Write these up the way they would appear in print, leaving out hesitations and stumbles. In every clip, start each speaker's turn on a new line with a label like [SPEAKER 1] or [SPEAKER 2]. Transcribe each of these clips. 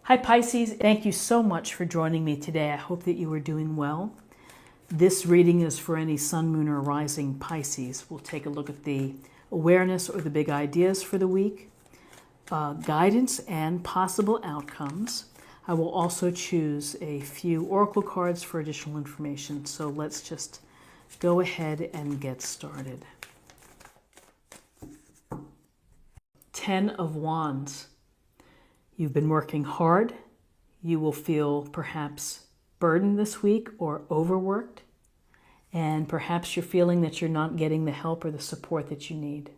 [SPEAKER 1] Hi Pisces, thank you so much for joining me today. I hope that you are doing well. This reading is for any sun, moon, or rising Pisces. We'll take a look at the awareness or the big ideas for the week, guidance and possible outcomes. I will also choose a few oracle cards for additional information. So let's just go ahead and get started. 10 of Wands. You've been working hard. You will feel perhaps burdened this week or overworked. And perhaps you're feeling that you're not getting the help or the support that you need.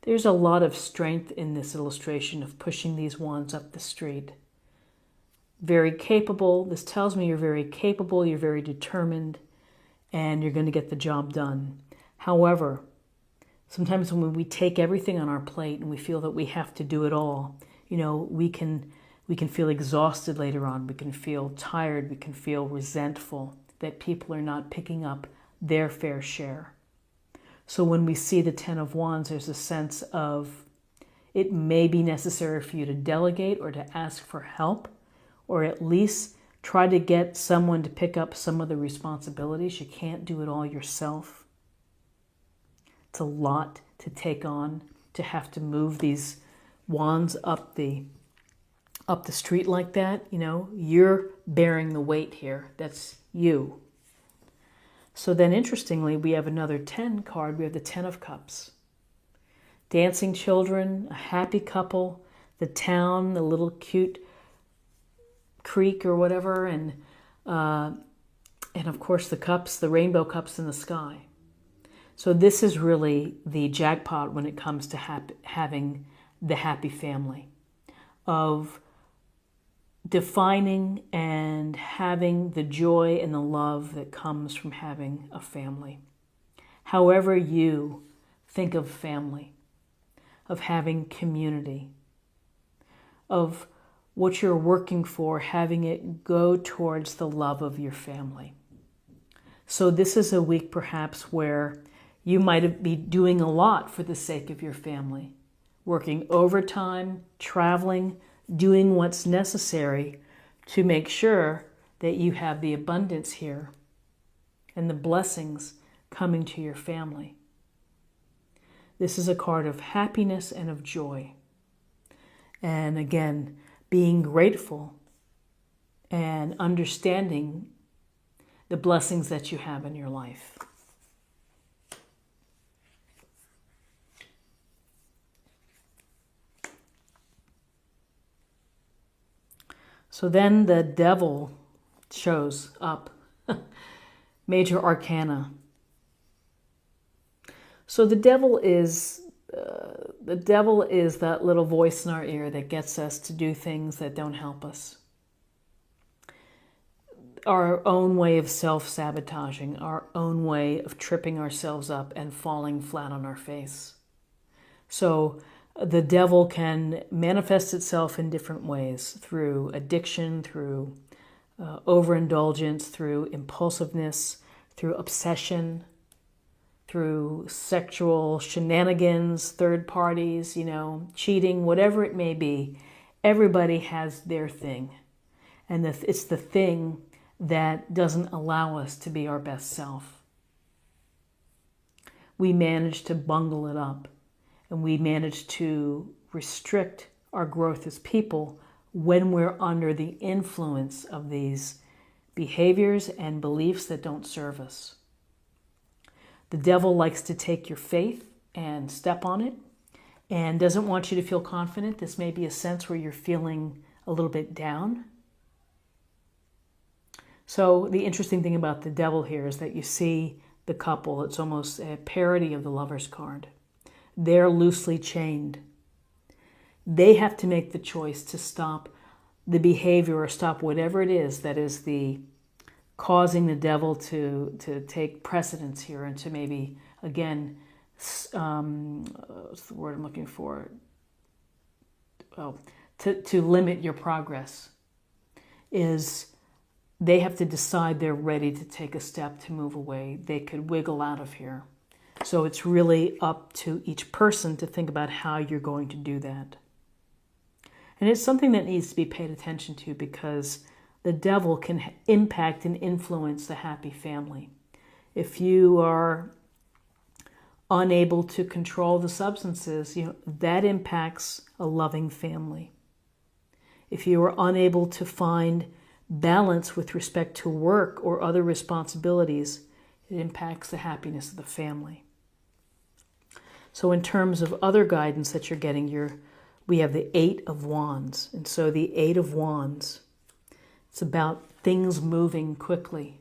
[SPEAKER 1] There's a lot of strength in this illustration of pushing these wands up the street. Very capable. This tells me you're very capable, you're very determined, and you're going to get the job done. However, sometimes when we take everything on our plate and we feel that we have to do it all, we can feel exhausted later on. We can feel tired. We can feel resentful that people are not picking up their fair share. So when we see the 10 of Wands, there's a sense of it may be necessary for you to delegate or to ask for help, or at least try to get someone to pick up some of the responsibilities. You can't do it all yourself. It's a lot to take on, to have to move these wands up the street like that. You're bearing the weight here. That's you. So then interestingly, we have another 10 card. We have the 10 of Cups. Dancing children, a happy couple, the town, the little cute creek or whatever, and of course the cups, the rainbow cups in the sky. So this is really the jackpot when it comes to having the happy family, of defining and having the joy and the love that comes from having a family. However you think of family, of having community, of what you're working for, having it go towards the love of your family. So this is a week perhaps where you might be doing a lot for the sake of your family, working overtime, traveling, doing what's necessary to make sure that you have the abundance here and the blessings coming to your family. This is a card of happiness and of joy. And again, being grateful and understanding the blessings that you have in your life. So then the devil shows up. Major Arcana. So the devil is that little voice in our ear that gets us to do things that don't help us. Our own way of self-sabotaging, our own way of tripping ourselves up and falling flat on our face. So the devil can manifest itself in different ways, through addiction, through overindulgence, through impulsiveness, through obsession, through sexual shenanigans, third parties, cheating, whatever it may be. Everybody has their thing. And it's the thing that doesn't allow us to be our best self. We manage to bungle it up. And we manage to restrict our growth as people when we're under the influence of these behaviors and beliefs that don't serve us. The devil likes to take your faith and step on it and doesn't want you to feel confident. This may be a sense where you're feeling a little bit down. So the interesting thing about the devil here is that you see the couple. It's almost a parody of the Lover's card. They're loosely chained. They have to make the choice to stop the behavior or stop whatever it is that is the causing the devil to take precedence here and to maybe, again, what's the word I'm looking for? Oh, to limit your progress. Is they have to decide they're ready to take a step to move away. They could wiggle out of here. So it's really up to each person to think about how you're going to do that. And it's something that needs to be paid attention to because the devil can impact and influence the happy family. If you are unable to control the substances, that impacts a loving family. If you are unable to find balance with respect to work or other responsibilities, it impacts the happiness of the family. So in terms of other guidance that you're getting, we have the Eight of Wands. And so the Eight of Wands, it's about things moving quickly.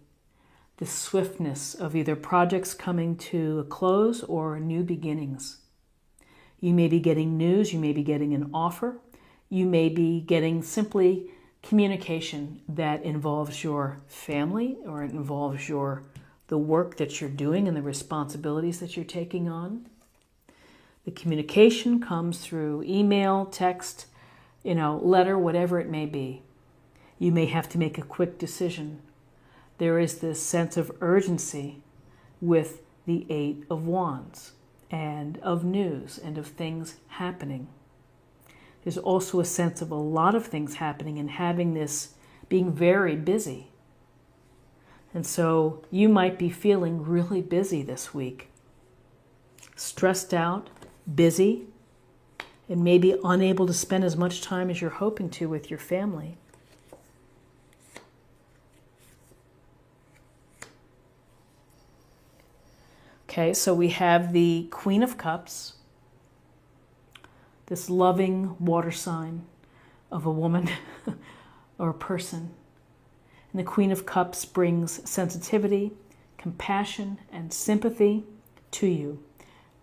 [SPEAKER 1] The swiftness of either projects coming to a close or new beginnings. You may be getting news, you may be getting an offer, you may be getting simply communication that involves your family or it involves the work that you're doing and the responsibilities that you're taking on. The communication comes through email, text, letter, whatever it may be. You may have to make a quick decision. There is this sense of urgency with the Eight of Wands and of news and of things happening. There's also a sense of a lot of things happening and having this being very busy. And so you might be feeling really busy this week. Stressed out, busy, and maybe unable to spend as much time as you're hoping to with your family. Okay, so we have the Queen of Cups, this loving water sign of a woman or a person. And the Queen of Cups brings sensitivity, compassion, and sympathy to you.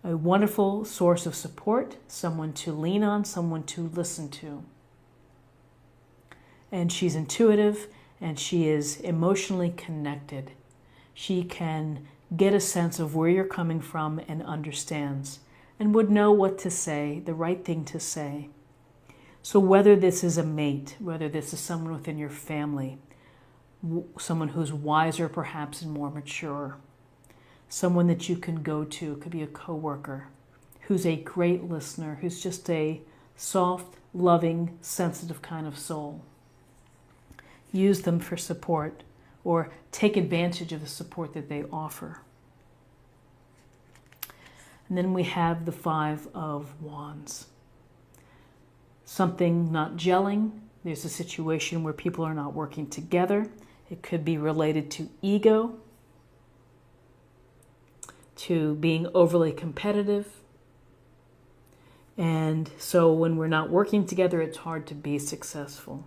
[SPEAKER 1] A wonderful source of support, someone to lean on, someone to listen to. And she's intuitive and she is emotionally connected. She can get a sense of where you're coming from and understands and would know what to say, the right thing to say. So whether this is a mate, whether this is someone within your family, someone who's wiser perhaps and more mature, someone that you can go to, it could be a coworker, who's a great listener, who's just a soft, loving, sensitive kind of soul. Use them for support or take advantage of the support that they offer. And then we have the Five of Wands. Something not gelling. There's a situation where people are not working together. It could be related to ego, to being overly competitive. And so when we're not working together, it's hard to be successful.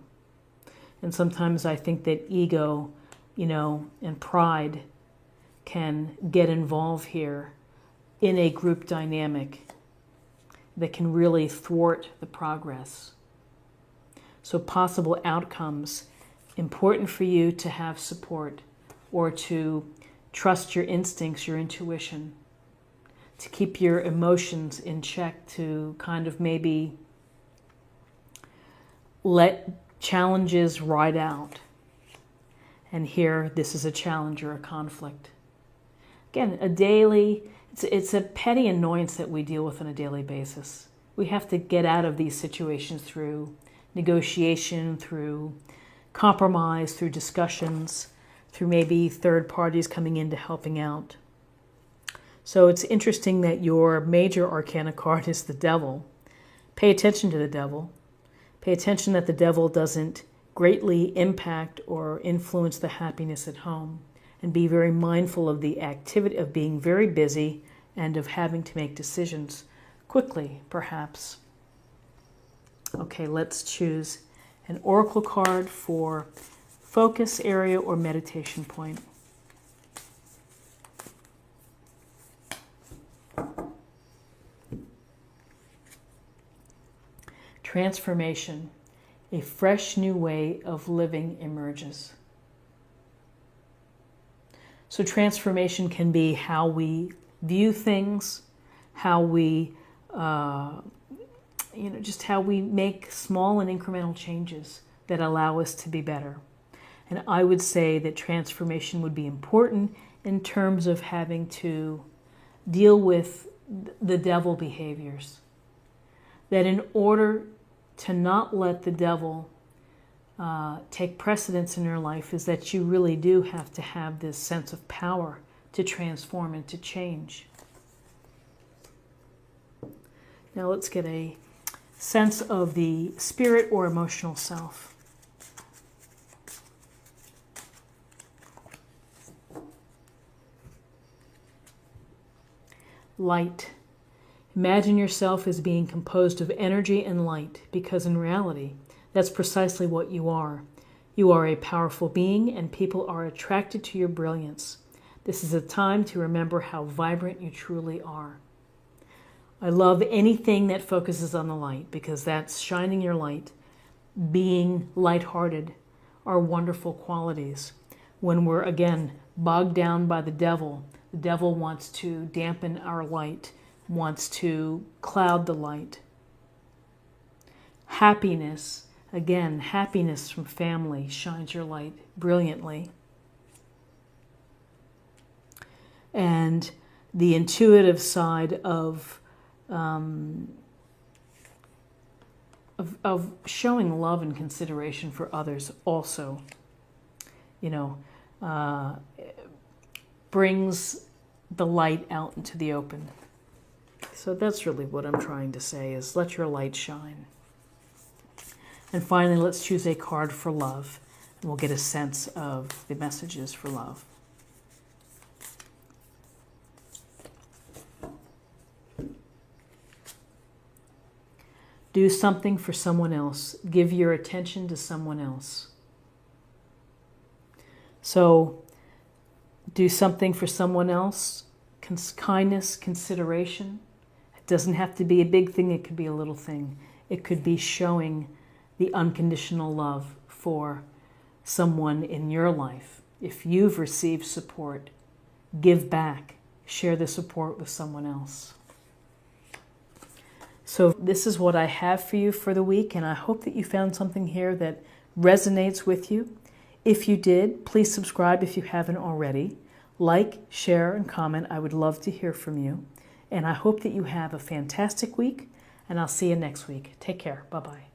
[SPEAKER 1] And sometimes I think that ego, and pride can get involved here in a group dynamic that can really thwart the progress. So possible outcomes, important for you to have support or to trust your instincts, your intuition, to keep your emotions in check, to kind of maybe let challenges ride out. And here, this is a challenge or a conflict. Again, it's a petty annoyance that we deal with on a daily basis. We have to get out of these situations through negotiation, through compromise, through discussions, through maybe third parties coming in to helping out. So it's interesting that your major arcana card is the Devil. Pay attention to the Devil. Pay attention that the Devil doesn't greatly impact or influence the happiness at home, and be very mindful of the activity of being very busy and of having to make decisions quickly, perhaps. Okay, let's choose an oracle card for focus area or meditation point. Transformation. A fresh new way of living emerges. So transformation can be how we view things, how we, just how we make small and incremental changes that allow us to be better. And I would say that transformation would be important in terms of having to deal with the devil behaviors. That in order to not let the devil take precedence in your life is that you really do have to have this sense of power to transform and to change. Now let's get a sense of the spirit or emotional self. Light. Imagine yourself as being composed of energy and light, because in reality, that's precisely what you are. You are a powerful being, and people are attracted to your brilliance. This is a time to remember how vibrant you truly are. I love anything that focuses on the light, because that's shining your light. Being lighthearted are wonderful qualities. When we're, again, bogged down by the devil wants to dampen our light, wants to cloud the light. Happiness, again, happiness from family shines your light brilliantly. And the intuitive side of showing love and consideration for others also, brings the light out into the open. So that's really what I'm trying to say, is let your light shine. And finally, let's choose a card for love, and we'll get a sense of the messages for love. Do something for someone else. Give your attention to someone else. So, do something for someone else. Kindness, consideration. It doesn't have to be a big thing. It could be a little thing. It could be showing the unconditional love for someone in your life. If you've received support, give back. Share the support with someone else. So this is what I have for you for the week, and I hope that you found something here that resonates with you. If you did, please subscribe if you haven't already. Like, share, and comment. I would love to hear from you. And I hope that you have a fantastic week, and I'll see you next week. Take care. Bye-bye.